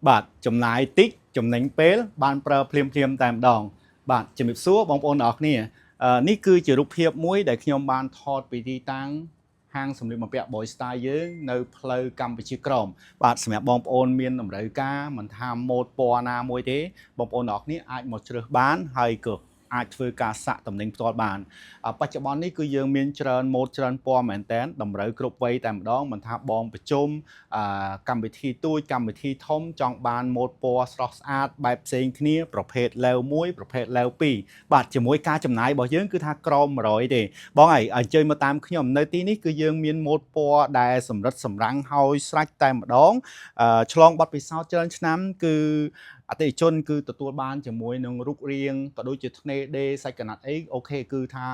បាទចំណាយតិចចំណេញពេលបានប្រើភ្លាមតែម្ដងបាទជំរាបសួរបងប្អូនទាំងអស់គ្នានេះគឺជារូបភាពមួយដែលខ្ញុំបានថតពីទីតាំងហាងសម្លៀកបំពាក់ Boy Style យើងនៅផ្លូវកម្ពុជាក្រមបាទសម្រាប់បងប្អូនមានតម្រូវការមិនថាម៉ូដពណ៌ណាមួយទេបងប្អូនទាំងអស់គ្នាអាចមកជ្រើសបានហើយក៏អាចធ្វើការសាក់តំណែងផ្ទាល់បានបច្ចុប្បន្ននេះគឺយើងមានច្រើនម៉ូដច្រើនពណ៌មែនតើតម្រូវគ្រប់វ័យតែម្ដងមិនថាបងប្រជុំកម្មវិធីទូចកម្មវិធីធំចង់បានម៉ូដពណ៌ស្រស់ស្អាតបែបផ្សេងគ្នាប្រភេទឡេវ1ប្រភេទឡេវ2បាទជាមួយការចំណាយរបស់យើងគឺថាក្រម100ទេបងហើយអញ្ជើញមកតាមខ្ញុំនៅទីនេះគឺយើងមានម៉ូដពណ៌ដែលសម្រិតសម្រាំងហើយស្រេចតែម្ដងឆ្លងបទពិសោធន៍ច្រើនឆ្នាំគឺអតិថិជនគឺទទួលបានជាមួយនឹងរូបរាងក៏ដូចជាធ្នេដេសាច់កណាត់អីអូខេគឺថា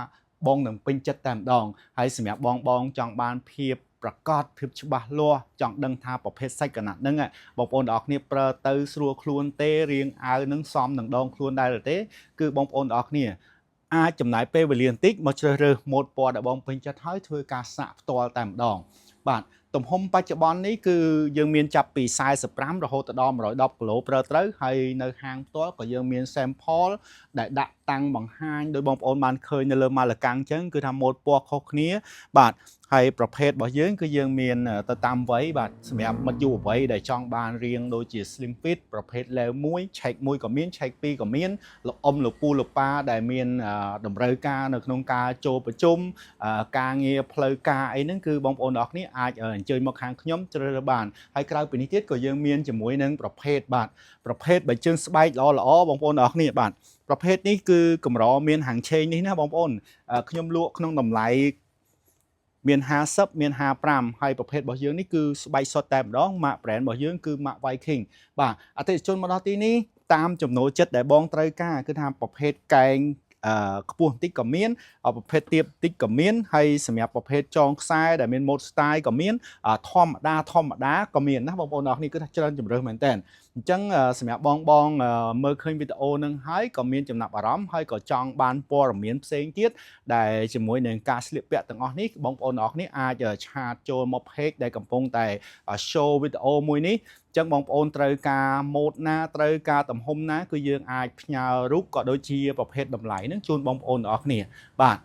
បងនឹងពេញចិត្តតែម្ដងហើយសម្រាប់បងចង់បានភាពប្រកបភាពច្បាស់លាស់ចង់ដឹងថាប្រភេទសាច់កណាត់ហ្នឹងបងប្អូនទាំងអស់គ្នាប្រើទៅស្រួលខ្លួនទេរាងអាវនឹងសមនឹងដងខ្លួនដែរទេគឺបងប្អូនទាំងអស់គ្នាអាចចំណាយពេលវេលាបន្តិចមកជ្រើសរើសម៉ូដពណ៌ដែលបងពេញចិត្តហើយធ្វើការសាក់ផ្ទាល់តែម្ដងបាទទំហំបច្ចុប្បន្ននេះគឺយើងមានចាប់ពី45រហូតដល់110គីឡូប្រើត្រូវហើយនៅហាងផ្ទាល់ក៏យើងមាន sample ដែលដាក់តាំងបង្ហាញដោយបងប្អូនបានឃើញនៅលើម៉ាឡកាំងអញ្ចឹងគឺថាម៉ូដពណ៌ខុសគ្នាបាទហើយប្រភេទរបស់យើងគឺយើងមានទៅតាមវ័យបាទសម្រាប់មិត្តយុវវ័យដែលចង់បានរាងដូចជា slim fit ប្រភេទ level 1 ឆែក1ក៏មានឆែក2ក៏មានលោកអ៊ំលោកពូលោកប៉ាដែលមានតម្រូវការនៅក្នុងការចូលប្រជុំការងារផ្លូវការអីហ្នឹងគឺបងប្អូនទាំងអស់គ្នាអាចអញ្ជើញមកខាងខ្ញុំជ្រើសរើសបានហើយក្រៅពីនេះទៀតក៏យើងមានជាមួយនឹងប្រភេទបាទប្រភេទបើជើងស្បែកល្អបងប្អូនទាំងអស់គ្នាបាទប្រភេទនេះគឺកម្រមានហាងឆេងនេះណាបងប្អូនខ្ញុំលក់ក្នុងតម្លៃមាន50មាន55ហើយប្រភេទរបស់យើងនេះគឺស្បែកសុទ្ធតែម្ដងម៉ាក brand របស់យើងគឺម៉ាក Viking បាទអតិថិជនមកដល់ទីនេះតាមចំណូលចិត្តដែលបងត្រូវការគឺថាប្រភេទកែងខ្ពស់បន្តិចក៏មានប្រភេទទាបបន្តិចក៏មានហើយសម្រាប់ប្រភេទចងខ្សែដែលមាន mode style ក៏មានធម្មតាក៏មានណាបងប្អូនអរគ្នាគឺថាច្រើនជម្រើសមែនតើអញ្ចឹងសម្រាប់បងមើលឃើញវីដេអូនឹងហើយក៏មានចំណាប់អារម្មណ៍ហើយក៏ចង់បានព័ត៌មានផ្សេងទៀតដែលជាមួយនឹងការស្លៀកពាក់ទាំងអស់នេះបងប្អូនអរគ្នាអាចឆាតចូលមក page ដែលកំពុងតែ show វីដេអូមួយនេះអញ្ចឹងបងប្អូនត្រូវការម៉ូដណាត្រូវការទំហំណាគឺយើងអាចផ្ញើរូបក៏ដូចជាប្រភេទតម្លៃនឹងជូនបងប្អូនទាំងអស់គ្នាបាទ